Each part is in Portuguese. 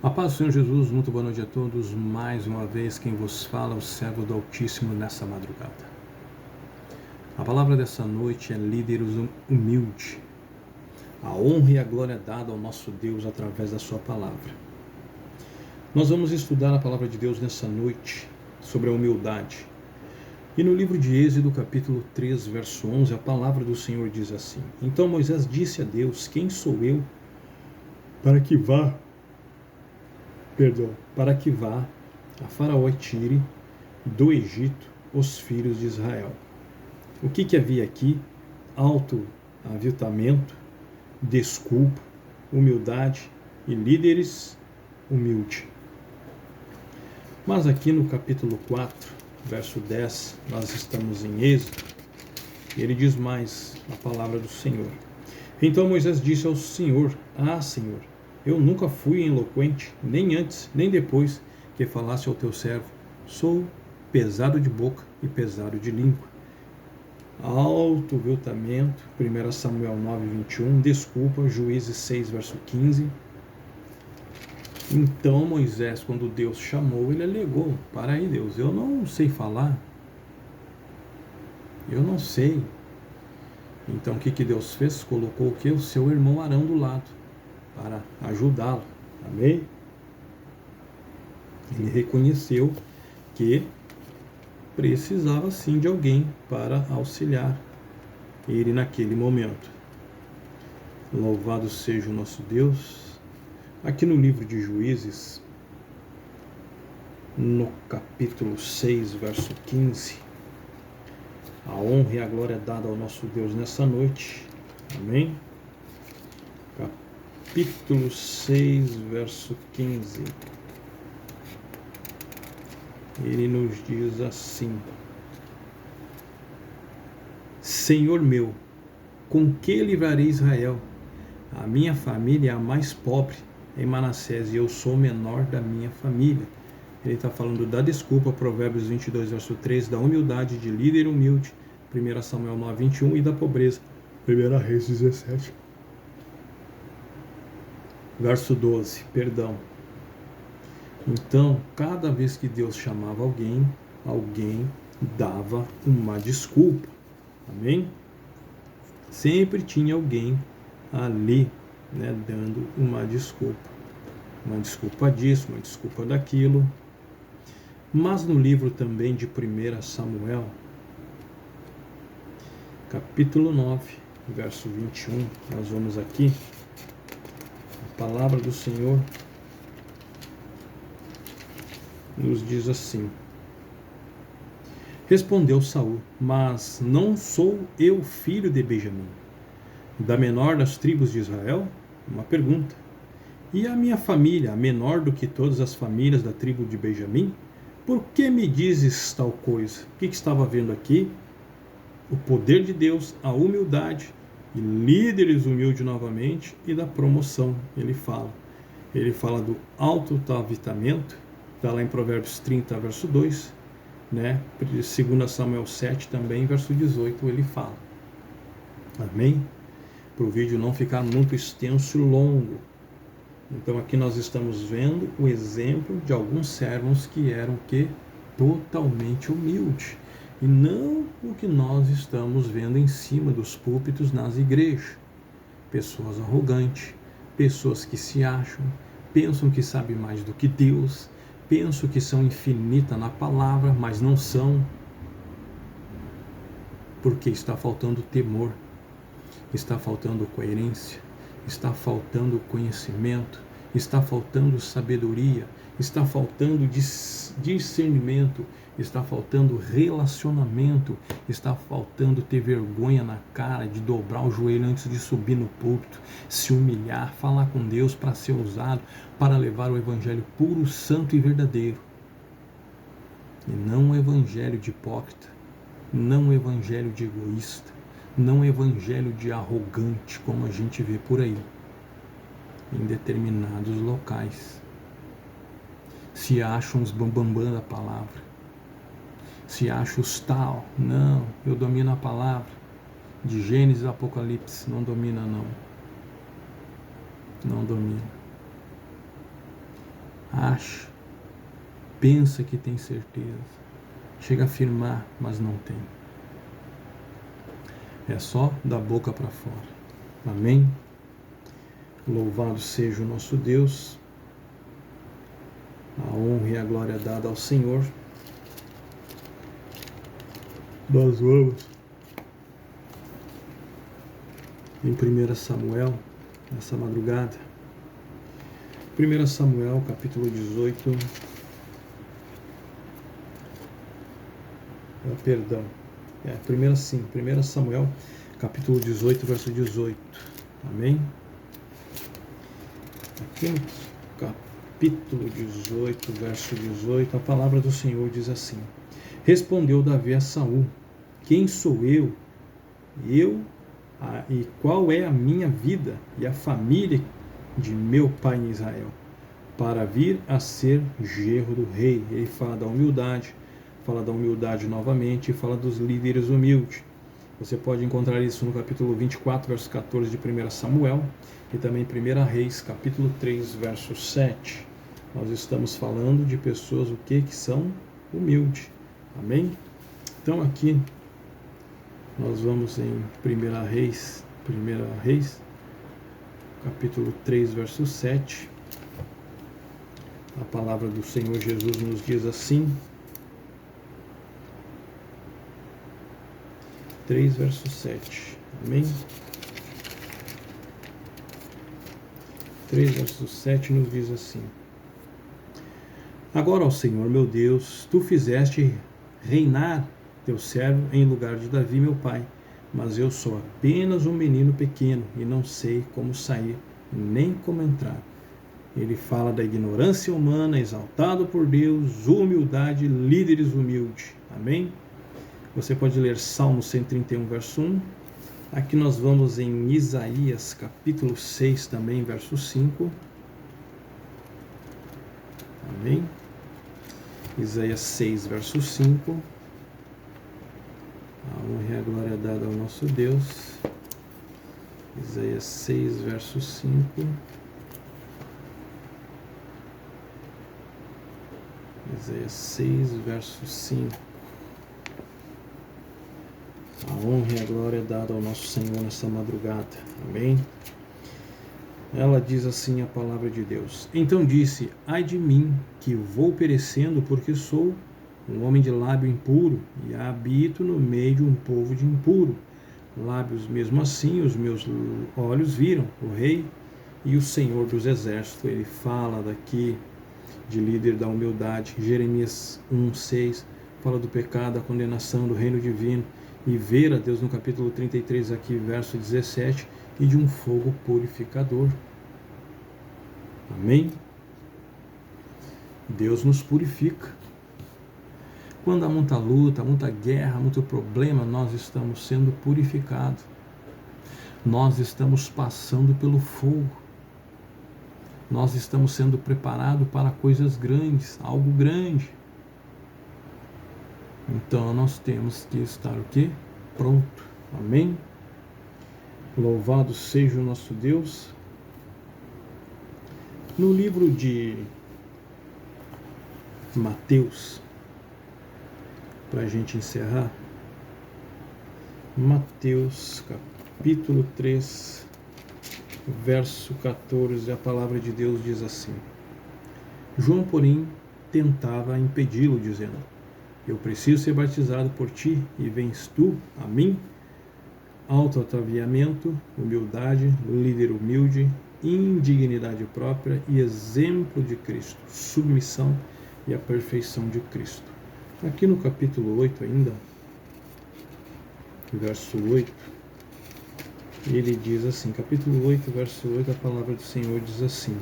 A paz do Senhor Jesus, muito boa noite a todos. Mais uma vez quem vos fala, o servo do Altíssimo nessa madrugada. A palavra dessa noite é líderes humilde. A honra e a glória dada ao nosso Deus através da sua palavra. Nós vamos estudar a palavra de Deus nessa noite sobre a humildade. E no livro de Êxodo, capítulo 3, verso 11, a palavra do Senhor diz assim: Então Moisés disse a Deus: Quem sou eu para que vá a Faraó e tire do Egito os filhos de Israel? O que havia aqui? Autoaviltamento, desculpa, humildade e líderes humildes. Mas aqui no capítulo 4, verso 10, nós estamos em Êxodo, e ele diz mais a palavra do Senhor. Então Moisés disse ao Senhor: Senhor, eu nunca fui eloquente, nem antes, nem depois que falasse ao teu servo. Sou pesado de boca e pesado de língua. Autoaviltamento, 1 Samuel 9, 21, desculpa, Juízes 6, verso 15. Então Moisés, quando Deus chamou, ele alegou: para aí, Deus, eu não sei falar, eu não sei. Então o que Deus fez? Colocou o que? O seu irmão Arão do lado, para ajudá-lo. Amém? Ele reconheceu que precisava sim de alguém para auxiliar ele naquele momento. Louvado seja o nosso Deus. Aqui no livro de Juízes, no capítulo 6, verso 15, a honra e a glória dada ao nosso Deus nessa noite. Amém? Capítulo 6, verso 15. Ele nos diz assim: Senhor meu, com que livrarei Israel? A minha família é a mais pobre em Manassés e eu sou o menor da minha família. Ele está falando da desculpa, Provérbios 22, verso 3, da humildade de líder humilde, 1 Samuel 9, 21, e da pobreza, 1 Reis 17. Verso 12, perdão. Então, cada vez que Deus chamava alguém dava uma desculpa. Amém? Sempre tinha alguém ali, dando uma desculpa. Uma desculpa disso, uma desculpa daquilo. Mas no livro também de 1 Samuel, capítulo 9, verso 21, nós vamos aqui, a palavra do Senhor nos diz assim: Respondeu Saul: Mas não sou eu filho de Benjamim, da menor das tribos de Israel? Uma pergunta. E a minha família, a menor do que todas as famílias da tribo de Benjamim? Por que me dizes tal coisa? O que estava vendo aqui? O poder de Deus, a humildade, e líderes humildes novamente, e da promoção. Ele fala do autoaviltamento, está lá em Provérbios 30, verso 2, 2 Samuel 7 também, verso 18, ele fala. Amém? Para o vídeo não ficar muito extenso e longo. Então aqui nós estamos vendo o exemplo de alguns servos que eram totalmente humildes. E não o que nós estamos vendo em cima dos púlpitos nas igrejas. Pessoas arrogantes, pessoas que se acham, pensam que sabem mais do que Deus, pensam que são infinitas na palavra, mas não são. Porque está faltando temor, está faltando coerência, está faltando conhecimento, está faltando sabedoria, está faltando discernimento, está faltando relacionamento, está faltando ter vergonha na cara de dobrar o joelho antes de subir no púlpito, se humilhar, falar com Deus para ser usado, para levar o evangelho puro, santo e verdadeiro. E não o evangelho de hipócrita, não o evangelho de egoísta, não o evangelho de arrogante, como a gente vê por aí, em determinados locais. Se acham os bambambam da palavra, se acham os tal. Não, eu domino a palavra de Gênesis e Apocalipse. Não domina, não domina. acha, pensa que tem certeza, chega a afirmar, mas não tem. É só da boca para fora. Amém? Louvado seja o nosso Deus. A honra e a glória dada ao Senhor. Nós vamos em 1 Samuel, nessa madrugada. 1 Samuel, capítulo 18. Perdão. 1 Samuel, capítulo 18, verso 18. Amém? Aqui no capítulo 18, verso 18, a palavra do Senhor diz assim: Respondeu Davi a Saul: Quem sou eu? E qual é a minha vida e a família de meu pai em Israel, para vir a ser genro do rei? Ele fala da humildade novamente e fala dos líderes humildes. Você pode encontrar isso no capítulo 24, verso 14 de 1 Samuel e também 1 Reis, capítulo 3, verso 7. Nós estamos falando de pessoas que são humildes. Amém? Então aqui nós vamos em 1 Reis, capítulo 3, verso 7. A palavra do Senhor Jesus nos diz assim: 3, verso 7. Amém? 3, verso 7 nos diz assim: Agora, ó Senhor meu Deus, tu fizeste reinar teu servo em lugar de Davi, meu pai, mas eu sou apenas um menino pequeno e não sei como sair nem como entrar. Ele fala da ignorância humana, exaltado por Deus, humildade, líderes humildes. Amém? Você pode ler Salmo 131, verso 1. Aqui nós vamos em Isaías, capítulo 6, também, verso 5. Amém? Isaías 6, verso 5. A honra e a glória dada ao nosso Deus. Isaías 6, verso 5. Isaías 6, verso 5. A honra e a glória dada ao nosso Senhor nessa madrugada. Amém? Ela diz assim a palavra de Deus: Então disse: Ai de mim, que vou perecendo, porque sou um homem de lábio impuro, e habito no meio de um povo de impuro lábios. Mesmo assim, os meus olhos viram o Rei e o Senhor dos Exércitos. Ele fala daqui de líder da humildade. Jeremias 1:6 fala do pecado, da condenação, do reino divino, e ver a Deus no capítulo 33, aqui, verso 17, e de um fogo purificador. Amém? Deus nos purifica. Quando há muita luta, muita guerra, muito problema, nós estamos sendo purificados. Nós estamos passando pelo fogo. Nós estamos sendo preparados para coisas grandes, algo grande. Então nós temos que estar o quê? Pronto. Amém? Louvado seja o nosso Deus. No livro de Mateus, para a gente encerrar, Mateus capítulo 3, verso 14, a palavra de Deus diz assim: João, porém, tentava impedi-lo, dizendo: Eu preciso ser batizado por ti, e vens tu a mim? Autoataviamento, humildade, líder humilde, indignidade própria e exemplo de Cristo, submissão e a perfeição de Cristo. Aqui no capítulo 8 ainda, verso 8, ele diz assim, capítulo 8, verso 8, a palavra do Senhor diz assim: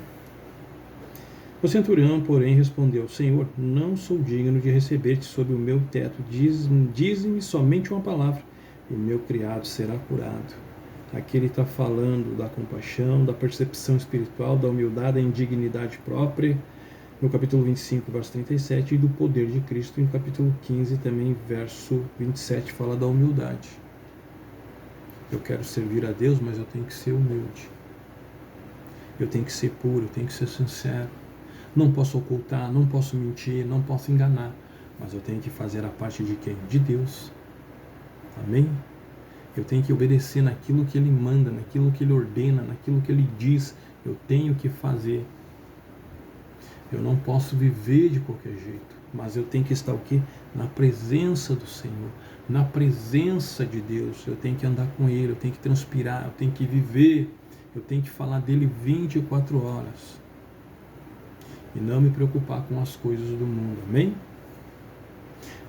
O centurião, porém, respondeu: Senhor, não sou digno de receber-te sob o meu teto, dize-me somente uma palavra, e meu criado será curado. Aqui ele está falando da compaixão, da percepção espiritual, da humildade, da indignidade própria, no capítulo 25, verso 37, e do poder de Cristo, no capítulo 15, também, verso 27, fala da humildade. Eu quero servir a Deus, mas eu tenho que ser humilde. Eu tenho que ser puro, eu tenho que ser sincero. não posso ocultar, não posso mentir, não posso enganar, mas eu tenho que fazer a parte de quem? De Deus. Amém? Eu tenho que obedecer naquilo que Ele manda, naquilo que Ele ordena, naquilo que Ele diz. Eu tenho que fazer. Eu não posso viver de qualquer jeito, mas eu tenho que estar o quê? Na presença do Senhor, na presença de Deus. Eu tenho que andar com Ele, eu tenho que transpirar, eu tenho que viver, eu tenho que falar dele 24 horas. E não me preocupar com as coisas do mundo. Amém?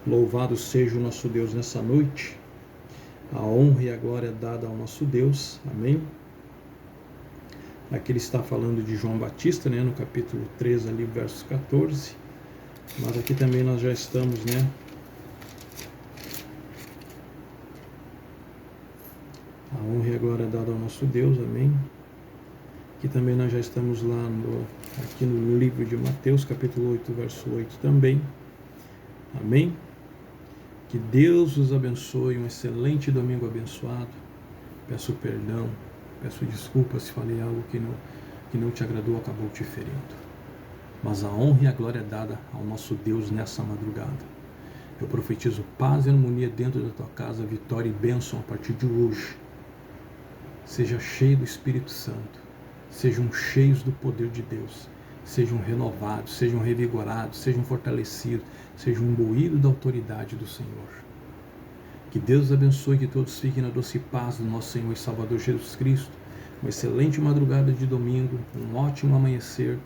Louvado seja o nosso Deus nessa noite. A honra e a glória é dada ao nosso Deus. Amém? Aqui ele está falando de João Batista, né, no capítulo 3, ali, versos 14. Mas aqui também nós já estamos, né? A honra e a glória é dada ao nosso Deus, amém? Aqui também nós já estamos lá aqui no livro de Mateus, capítulo 8, verso 8 também. Amém? Que Deus os abençoe, um excelente domingo abençoado. Peço perdão, peço desculpas se falei algo que não te agradou, acabou te ferindo. Mas a honra e a glória é dada ao nosso Deus nessa madrugada. Eu profetizo paz e harmonia dentro da tua casa, vitória e bênção a partir de hoje. Seja cheio do Espírito Santo, sejam cheios do poder de Deus, sejam renovados, sejam revigorados, sejam fortalecidos, sejam imbuídos da autoridade do Senhor. Que Deus abençoe, que todos fiquem na doce paz do nosso Senhor e Salvador Jesus Cristo. Uma excelente madrugada de domingo, um ótimo amanhecer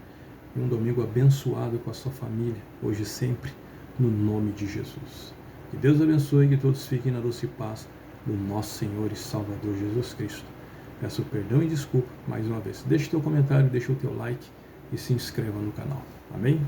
e um domingo abençoado com a sua família, hoje e sempre, no nome de Jesus. Que Deus abençoe, que todos fiquem na doce paz do nosso Senhor e Salvador Jesus Cristo. Peço perdão e desculpa mais uma vez. Deixe teu comentário, deixe o teu like e se inscreva no canal. Amém?